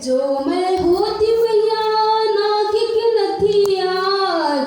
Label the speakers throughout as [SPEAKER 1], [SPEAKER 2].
[SPEAKER 1] जो मैं होती मैया नाकी की नथिया,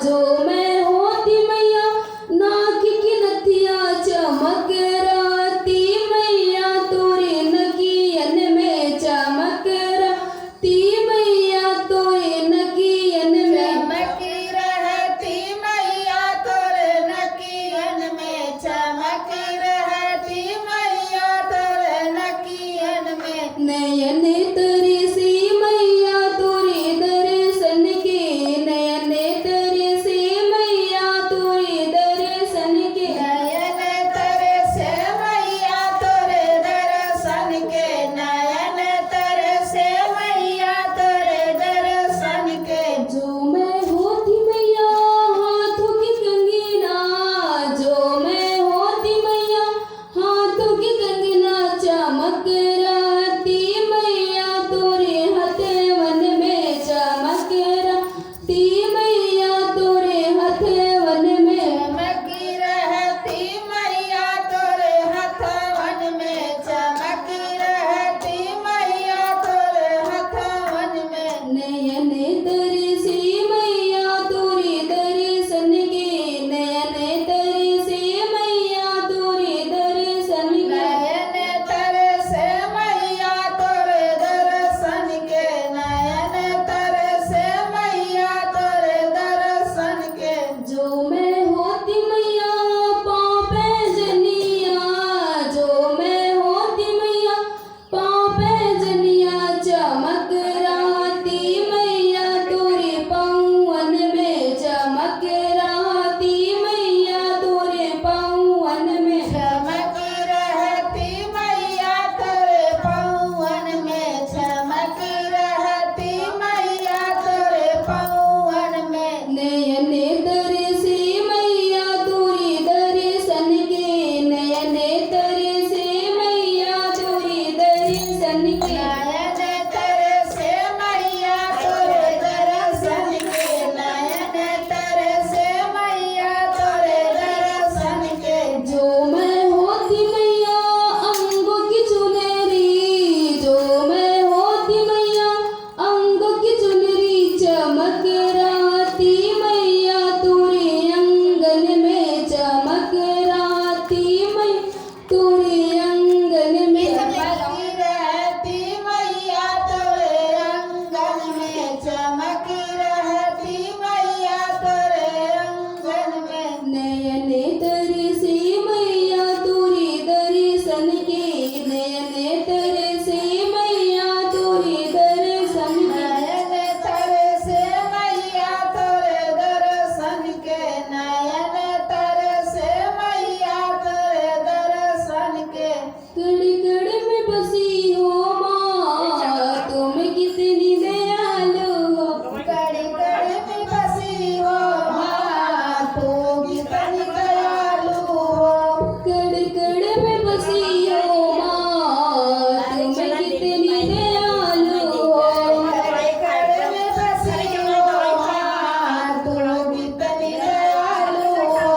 [SPEAKER 1] जो मैं होती मैया नाकी की नथिया, चमक राती मैया तोरे नकियन में, चमक राती मैया तोरे नकियन में,
[SPEAKER 2] चमकी रहती मैया तोरे नकियन में, चमकी रहती मैया तोरे नकियन में।
[SPEAKER 1] नयन तरे से मैया तोरे दर्शन के, नयन तरे से मैया तोरे दर्शन के,
[SPEAKER 2] नयन तरे से मैया तोरे दर्शन के, नयन तरे से मैया तोरे दर्शन के।
[SPEAKER 1] जो मैं होती मैया हाथों की कंगना, जो मैं होती मैया हाथों की कंगना, चमक राती मैया तोरे हथवन में, चमक राती मैया तोरे हथवन में,
[SPEAKER 2] चमकी रहती मैया तोरे हथवन में, चमकी रहती मैया तोरे हथवन में।
[SPEAKER 1] नयन तरे से मैया तोरे दर्शन के, नयन तरे से मैया तोरे दर्शन के,
[SPEAKER 2] नयन तरे से मैया तोरे दर्शन के, नयन तरे से मैया तोरे दर्शन के।
[SPEAKER 1] जो मैं होती मैया पाँव पे जनिया, जो मैं होती मैया पाँव पे जनिया, चमक राती मैया तोरे पौवन में, चमक राती मैया तोरे पौवन में,
[SPEAKER 2] चमकी रहती मैया तोरे पौवन में, चमकी रहती मैया तोरे पौवन में।
[SPEAKER 1] नयन तरे से मैया तोरे दर्शन के, नयन तरे से मैया तोरे दर्शन के,
[SPEAKER 2] नयन तरे से मैया तोरे दर्शन के, नयन तरे से मैया तोरे दर्शन के।
[SPEAKER 1] जो मैं होती मैया अंगों की चुनरी, जो मैं होती मैया अंगों की चुनरी, चमक राती मैया तोरे अंगन में, चमक राती मैया तोरे अंगन में,
[SPEAKER 2] चमकी रहती मैया तोरे अंगन में, चमकी रहती मैया तोरे अंगन में।
[SPEAKER 1] नयन तरे से मैया तोरे दर्शन के, नयन तरे से मैया तोरे दर्शन के,
[SPEAKER 2] नयन तरे से मैया तोरे दर्शन के, नयन तरे से मैया तोरे दर्शन के।
[SPEAKER 1] कड़ कड़ में बसी हो माँ तुम कितनी दयालु हो,
[SPEAKER 2] कड़ी कड़ी में बसी हो माँ तू कितनी दयालु हो।
[SPEAKER 1] कड़ कड़ में बसी हो माँ तुम कितनी दयालु हो,
[SPEAKER 2] कड़ी कड़ी में बसी हो माँ तू कितनी दयालु हो।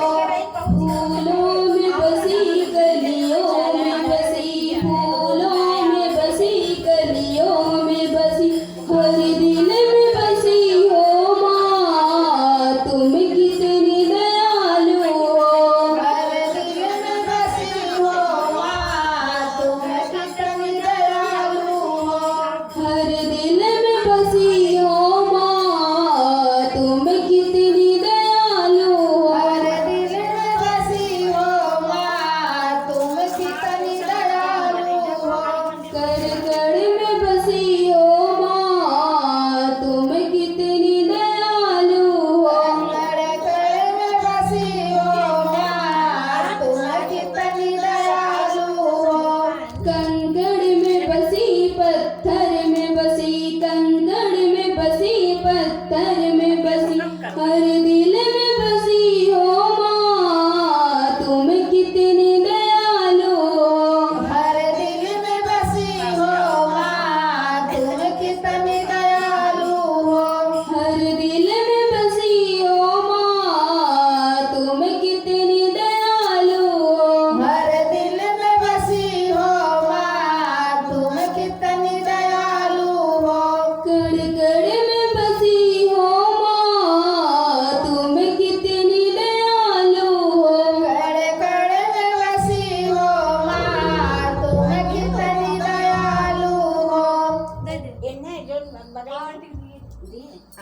[SPEAKER 1] फूलों में बसी गलियों में बसी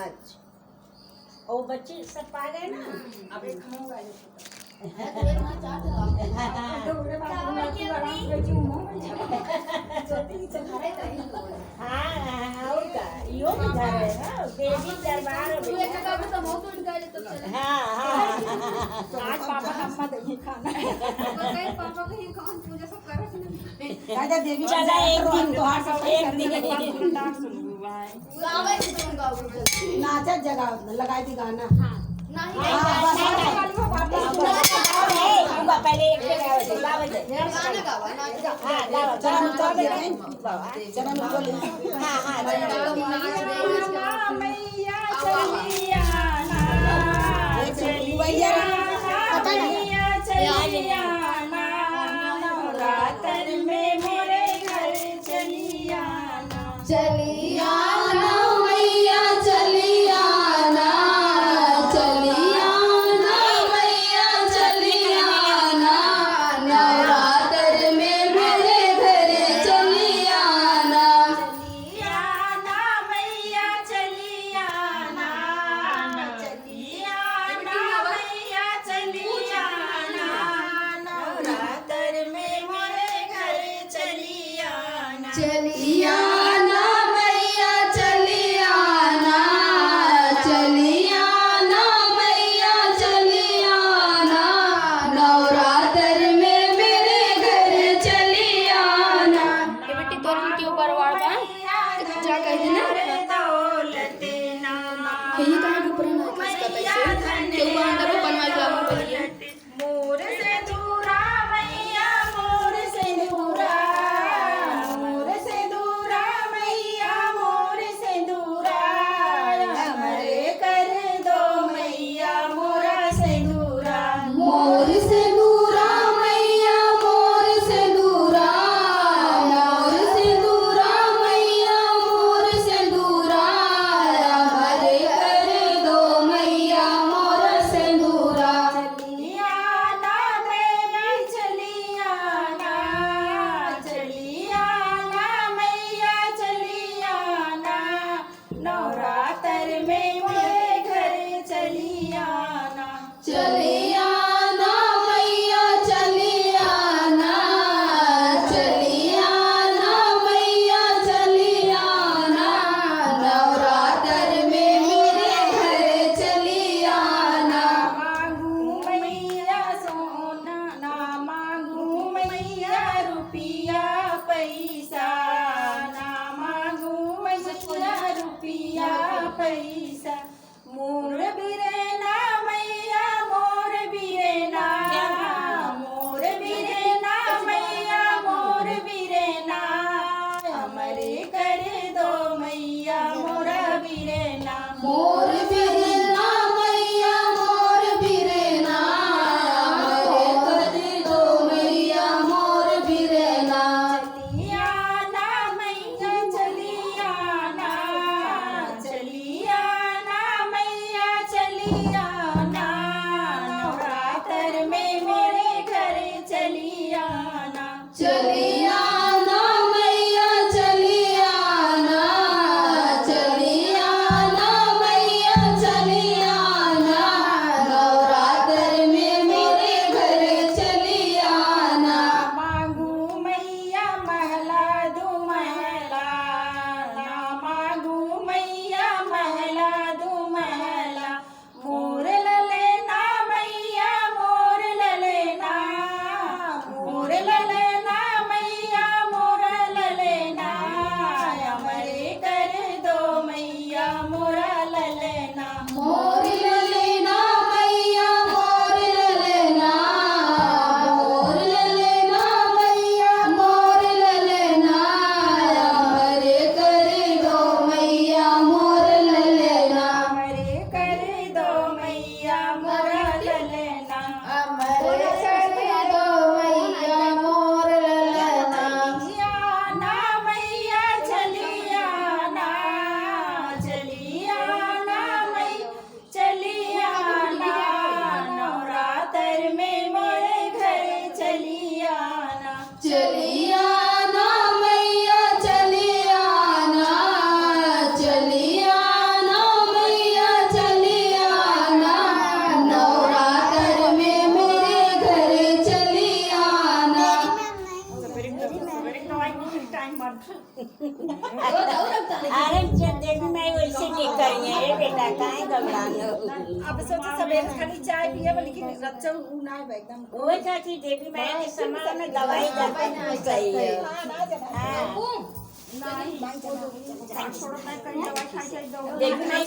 [SPEAKER 2] अच्छा
[SPEAKER 3] और बच्चे सब पा गए ना अब एक खाऊंगा हाँ और का यो भी घर है ना देवी दरबार हाँ हाँ आज पापा मम्मा दही खाना
[SPEAKER 2] राजा देवी
[SPEAKER 3] चला एक दिन
[SPEAKER 2] नाचा जगह लगाई थी गाना
[SPEAKER 3] पहले एक
[SPEAKER 2] चरण बोले
[SPEAKER 3] मैया चलिया ना चलिया मैया चलिया ना नवरात्र में मोरे घर चलिया ना
[SPEAKER 1] चलिया ना मैया चलिया ना चलिया ना मैया चलिया ना नवरात्र में मेरे घर चलिया ना
[SPEAKER 3] चलिया ना मैया चलिया ना चलिया ना मैया चलिया ना नवरात्र में मोरे घर चलिया ना
[SPEAKER 1] चलिया ना मैया चलिया ना चलिया ना मैया चलिया ना नवरात्र में मेरे घर चलिया ना बेटी तोर वीडियो परवार बा जा कह देना
[SPEAKER 3] दौलत नामा
[SPEAKER 1] कहीं कहाँ के ऊपर ना किसका पैसे के ऊपर अंदर बनवा के आप बोलिए
[SPEAKER 3] मोर से दूरा मैया मोर से दूरा मोर से दूरा मैया मोर से दूरा हमरे कर दो मैया मोरा से दूरा
[SPEAKER 1] मोर से दूरा मैया मोर से दूरा मोर से दूरा मैया मोर से दूरा हरे कर दो मैया मोर से दूरा
[SPEAKER 3] चलिया ना मैया चलिया ना चलिया ना मैया चलिया ना नवरात्र में मेरे घर चलिया ना
[SPEAKER 1] चलिया ना मैया चलिया ना चलिया ना मैया चलिया ना नवरात्र में मेरे घर चलिया ना
[SPEAKER 3] मांगू मैया सोना ना मांगू मैया रुपया पैसा ना मांगू मैया रुपया पैसा मोर बिरेना मैया मोर बिरेना मोर बिरेना मैया मोर बिरेना हमरे कर दो मैया मोरा बिरेना
[SPEAKER 1] मोर बिरेना मैया मोर बिरेना हरे कर दो मैया मोर बिरेना
[SPEAKER 3] चलिया ना मैया चलिया ना चलिया टाइम मत
[SPEAKER 2] अरे जब देवी मैं वैसे नहीं करी है बेटा काहे घबराना
[SPEAKER 3] अब सोचे सवेरे खाली चाय पिए लेकिन रच्चा उना है एकदम
[SPEAKER 2] वो चाची देवी मैं के समय में दवाई दर्द सही है हाँ
[SPEAKER 3] थोड़ा मैं कहीं दवाई खा के दो
[SPEAKER 2] देवी मैं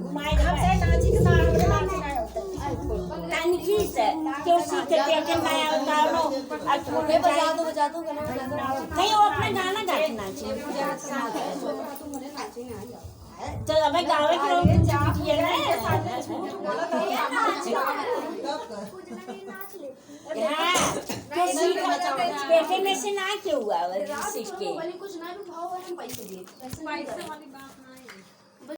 [SPEAKER 2] घुमाए
[SPEAKER 3] हम से नाची के साथ नाची नहीं होता
[SPEAKER 2] तनकी से क्यों सीख के देखे मैं उतारो आज मुझे
[SPEAKER 1] बजा दो गाना बजा दो
[SPEAKER 2] नहीं वो अपना गाना गाते नाचे तो अबे गावे के लोग ये ना हाँ तो सीख बेटे में से ना क्यों हुआ वो सीख के
[SPEAKER 1] कुछ ना भी भाव हम पैसे दिए पैसे वाली बात